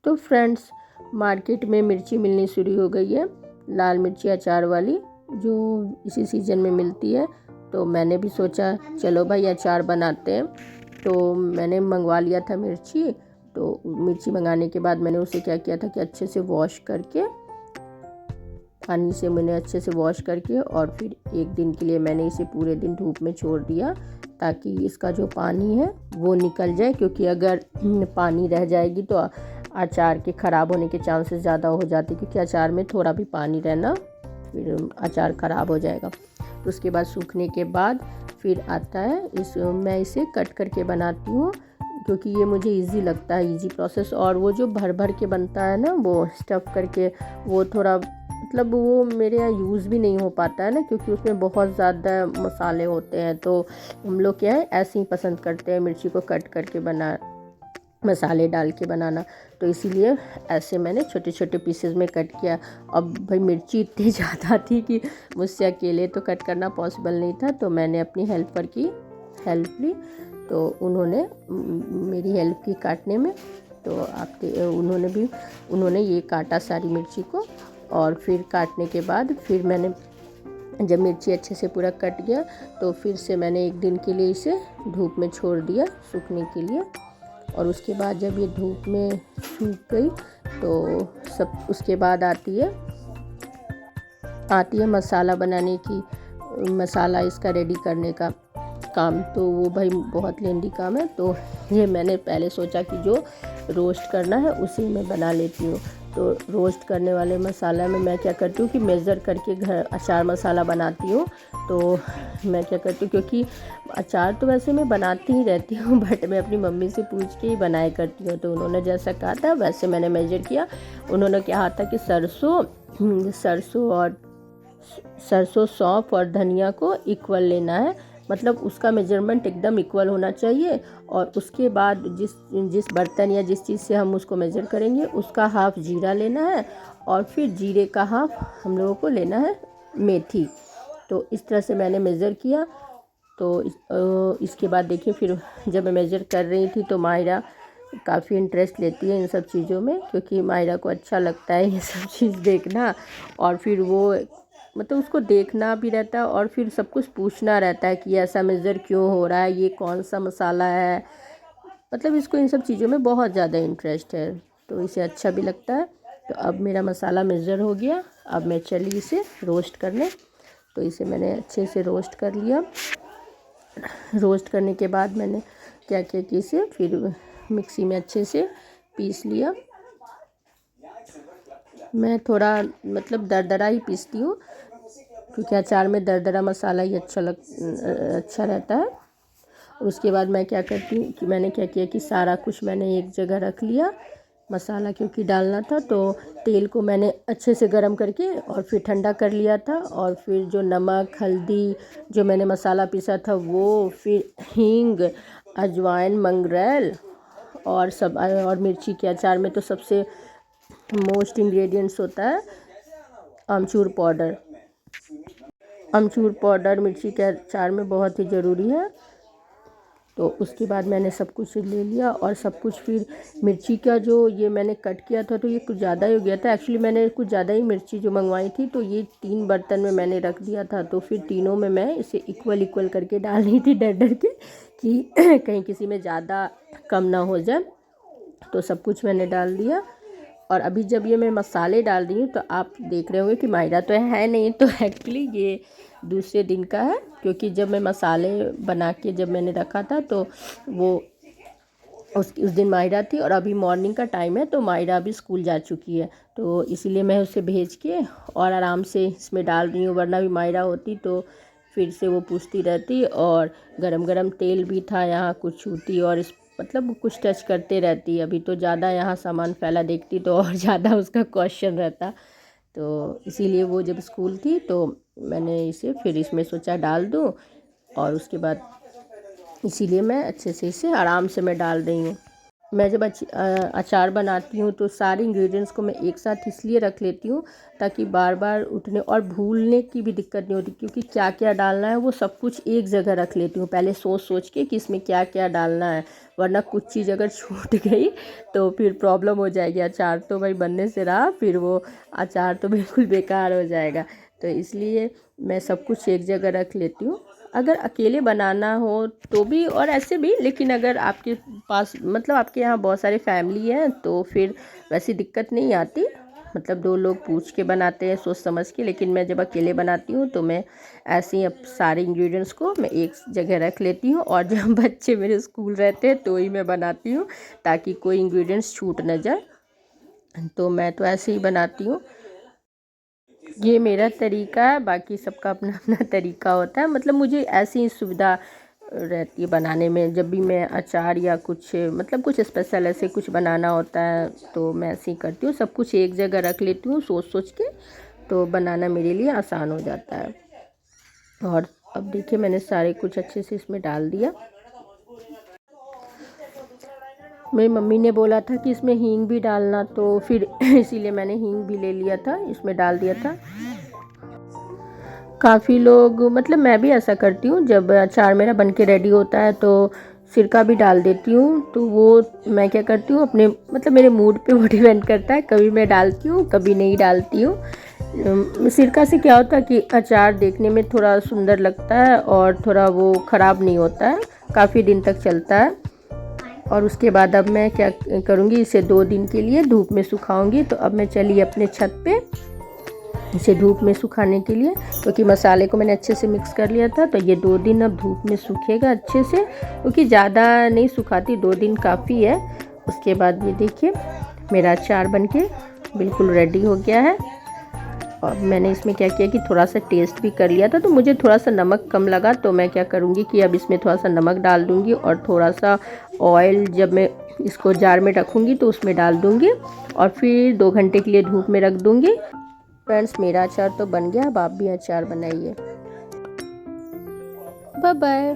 तो friends, market में मिर्ची मिलनी शुरू हो गई है, लाल मिर्ची अचार वाली, जो इसी सीज़न में मिलती है। तो मैंने भी सोचा चलो भाई अचार बनाते हैं। तो मैंने मंगवा लिया था मिर्ची। तो मिर्ची मंगाने के बाद मैंने उसे क्या किया था कि अच्छे से वॉश करके, पानी से मैंने अच्छे से वॉश करके, और फिर एक दिन के लिए मैंने इसे पूरे दिन धूप में छोड़ दिया, ताकि इसका जो पानी है वो निकल जाए। क्योंकि अगर पानी रह जाएगी तो अचार के ख़राब होने के चांसेस ज़्यादा हो जाते, क्योंकि अचार में थोड़ा भी पानी रहना फिर अचार ख़राब हो जाएगा। तो उसके बाद सूखने के बाद फिर आता है मैं इसे कट करके बनाती हूँ, क्योंकि ये मुझे इजी लगता है, इजी प्रोसेस। और वो जो भर भर के बनता है ना, वो स्टफ़ करके, वो थोड़ा मतलब वो मेरे यहाँ यूज़ भी नहीं हो पाता है ना, क्योंकि उसमें बहुत ज़्यादा मसाले होते हैं। तो हम लोग क्या है ऐसे ही पसंद करते हैं मिर्ची को कट करके बना, मसाले डाल के बनाना। तो इसीलिए ऐसे मैंने छोटे छोटे पीसेस में कट किया। अब भाई मिर्ची इतनी ज़्यादा थी कि मुझसे अकेले तो कट करना पॉसिबल नहीं था, तो मैंने अपनी हेल्पर की हेल्प ली। तो उन्होंने मेरी हेल्प की काटने में। तो उन्होंने ये काटा सारी मिर्ची को। और फिर काटने के बाद फिर मैंने, जब मिर्ची अच्छे से पूरा कट गया, तो फिर से मैंने एक दिन के लिए इसे धूप में छोड़ दिया सूखने के लिए। और उसके बाद जब ये धूप में सूख गई, तो सब उसके बाद आती है मसाला बनाने की, मसाला इसका रेडी करने का काम। तो वो भाई बहुत लेंदी काम है। तो ये मैंने पहले सोचा कि जो रोस्ट करना है उसी में बना लेती हूँ। तो रोस्ट करने वाले मसाला में मैं क्या करती हूँ कि मेज़र करके घर अचार मसाला बनाती हूँ। तो मैं क्या करती हूँ, क्योंकि अचार तो वैसे मैं बनाती ही रहती हूँ, बट मैं अपनी मम्मी से पूछ के ही बनाया करती हूँ। तो उन्होंने जैसा कहा था वैसे मैंने मेजर किया। उन्होंने कहा था कि सरसों सौंफ और धनिया को इक्वल लेना है, मतलब उसका मेजरमेंट एकदम इक्वल होना चाहिए। और उसके बाद जिस बर्तन या जिस चीज़ से हम उसको मेज़र करेंगे, उसका हाफ़ जीरा लेना है, और फिर जीरे का हाफ़ हम लोगों को लेना है मेथी। तो इस तरह से मैंने मेज़र किया। तो इसके बाद देखिए, फिर जब मैं मेज़र कर रही थी तो मायरा काफ़ी इंटरेस्ट लेती है इन सब चीज़ों में, क्योंकि मायरा को अच्छा लगता है ये सब चीज़ देखना। और फिर वो मतलब उसको देखना भी रहता है, और फिर सब कुछ पूछना रहता है कि ऐसा मेज़र क्यों हो रहा है, ये कौन सा मसाला है। मतलब इसको इन सब चीज़ों में बहुत ज़्यादा इंटरेस्ट है, तो इसे अच्छा भी लगता है। तो अब मेरा मसाला मेज़र हो गया, अब मैं चली इसे रोस्ट करने। तो इसे मैंने अच्छे से रोस्ट कर लिया। रोस्ट करने के बाद मैंने क्या किया कि इसे फिर मिक्सी में अच्छे से पीस लिया। मैं थोड़ा मतलब दरदरा ही पीसती हूँ, क्योंकि अचार में दरदरा मसाला ही अच्छा रहता है। उसके बाद मैं क्या करती हूँ कि मैंने क्या किया कि सारा कुछ मैंने एक जगह रख लिया। मसाला क्योंकि डालना था, तो तेल को मैंने अच्छे से गरम करके और फिर ठंडा कर लिया था। और फिर जो नमक, हल्दी, जो मैंने मसाला पीसा था वो, फिर हींग, अजवाइन, मंगरेल, और मिर्ची के अचार में तो सबसे मोस्ट इंग्रेडिएंट्स होता है अमचूर पाउडर। अमचूर पाउडर मिर्ची के अचार में बहुत ही ज़रूरी है। तो उसके बाद मैंने सब कुछ ले लिया, और सब कुछ फिर मिर्ची का जो ये मैंने कट किया था, तो ये कुछ ज़्यादा ही हो गया था। एक्चुअली मैंने कुछ ज़्यादा ही मिर्ची जो मंगवाई थी, तो ये 3 बर्तन में मैंने रख दिया था। तो फिर तीनों में मैं इसे इक्वल करके डाल रही थी, डर डर के कि कहीं किसी में ज़्यादा कम ना हो जाए। तो सब कुछ मैंने डाल दिया। और अभी जब ये मैं मसाले डाल रही हूँ, तो आप देख रहे होंगे कि मायरा तो है नहीं। तो एक्चुअली ये दूसरे दिन का है, क्योंकि जब मैं मसाले बना के जब मैंने रखा था, तो वो उस दिन मायरा थी, और अभी मॉर्निंग का टाइम है, तो मायरा अभी स्कूल जा चुकी है। तो इसीलिए मैं उसे भेज के और आराम से इसमें डाल रही हूँ, वरना भी मायरा होती तो फिर से वो पूछती रहती, और गरम गरम तेल भी था यहाँ, कुछ छूती और मतलब कुछ टच करते रहती। अभी तो ज़्यादा यहाँ सामान फैला देखती तो और ज़्यादा उसका क्वेश्चन रहता। तो इसीलिए वो जब स्कूल थी, तो मैंने इसे फिर इसमें सोचा डाल दूँ। और उसके बाद इसीलिए मैं अच्छे से इसे आराम से मैं डाल रही हूँ। मैं जब अचार बनाती हूँ तो सारे इंग्रेडिएंट्स को मैं एक साथ इसलिए रख लेती हूँ ताकि बार बार उठने और भूलने की भी दिक्कत नहीं होती, क्योंकि क्या क्या डालना है वो सब कुछ एक जगह रख लेती हूँ पहले सोच सोच के कि इसमें क्या क्या डालना है, वरना कुछ चीज़ अगर छूट गई तो फिर प्रॉब्लम हो जाएगी। अचार तो भाई बनने से रहा, फिर वो अचार तो बिल्कुल बेकार हो जाएगा। तो इसलिए मैं सब कुछ एक जगह रख लेती हूँ। अगर अकेले बनाना हो तो भी और ऐसे भी, लेकिन अगर आपके पास मतलब आपके यहाँ बहुत सारे फैमिली हैं तो फिर वैसी दिक्कत नहीं आती। मतलब 2 लोग पूछ के बनाते हैं सोच समझ के, लेकिन मैं जब अकेले बनाती हूँ तो मैं ऐसे ही अब सारे इंग्रेडिएंट्स को मैं एक जगह रख लेती हूँ, और जब बच्चे मेरे स्कूल रहते हैं तो ही मैं बनाती हूँ ताकि कोई इंग्रेडिएंट्स छूट न जाए। तो मैं तो ऐसे ही बनाती हूँ। ये मेरा तरीका है, बाकी सबका अपना अपना तरीका होता है। मतलब मुझे ऐसी सुविधा रहती है बनाने में, जब भी मैं अचार या कुछ मतलब कुछ स्पेशल ऐसे कुछ बनाना होता है तो मैं ऐसे ही करती हूँ, सब कुछ एक जगह रख लेती हूँ सोच सोच के, तो बनाना मेरे लिए आसान हो जाता है। और अब देखिए मैंने सारे कुछ अच्छे से इसमें डाल दिया। मेरी मम्मी ने बोला था कि इसमें हींग भी डालना, तो फिर इसीलिए मैंने हींग भी ले लिया था, इसमें डाल दिया था। काफ़ी लोग मतलब मैं भी ऐसा करती हूँ, जब अचार मेरा बन के रेडी होता है तो सिरका भी डाल देती हूँ। तो वो मैं क्या करती हूँ अपने मतलब मेरे मूड पे वो डिपेंड करता है, कभी मैं डालती हूँ कभी नहीं डालती हूँ। सिरका से क्या होता है कि अचार देखने में थोड़ा सुंदर लगता है और थोड़ा वो ख़राब नहीं होता है, काफ़ी दिन तक चलता है। और उसके बाद अब मैं क्या करूँगी, इसे 2 दिन के लिए धूप में सुखाऊंगी। तो अब मैं चली अपने छत पे इसे धूप में सुखाने के लिए, क्योंकि मसाले को मैंने अच्छे से मिक्स कर लिया था। तो ये 2 दिन अब धूप में सूखेगा अच्छे से, क्योंकि ज़्यादा नहीं सुखाती, 2 दिन काफ़ी है। उसके बाद ये देखिए मेरा अचार बनके बिल्कुल रेडी हो गया है। और मैंने इसमें क्या किया कि थोड़ा सा टेस्ट भी कर लिया था, तो मुझे थोड़ा सा नमक कम लगा, तो मैं क्या करूँगी कि अब इसमें थोड़ा सा नमक डाल दूँगी और थोड़ा सा ऑयल जब मैं इसको जार में रखूँगी तो उसमें डाल दूँगी और फिर 2 घंटे के लिए धूप में रख दूँगी। फ्रेंड्स मेरा अचार तो बन गया, अब आप भी अचार बनाइए। Bye bye.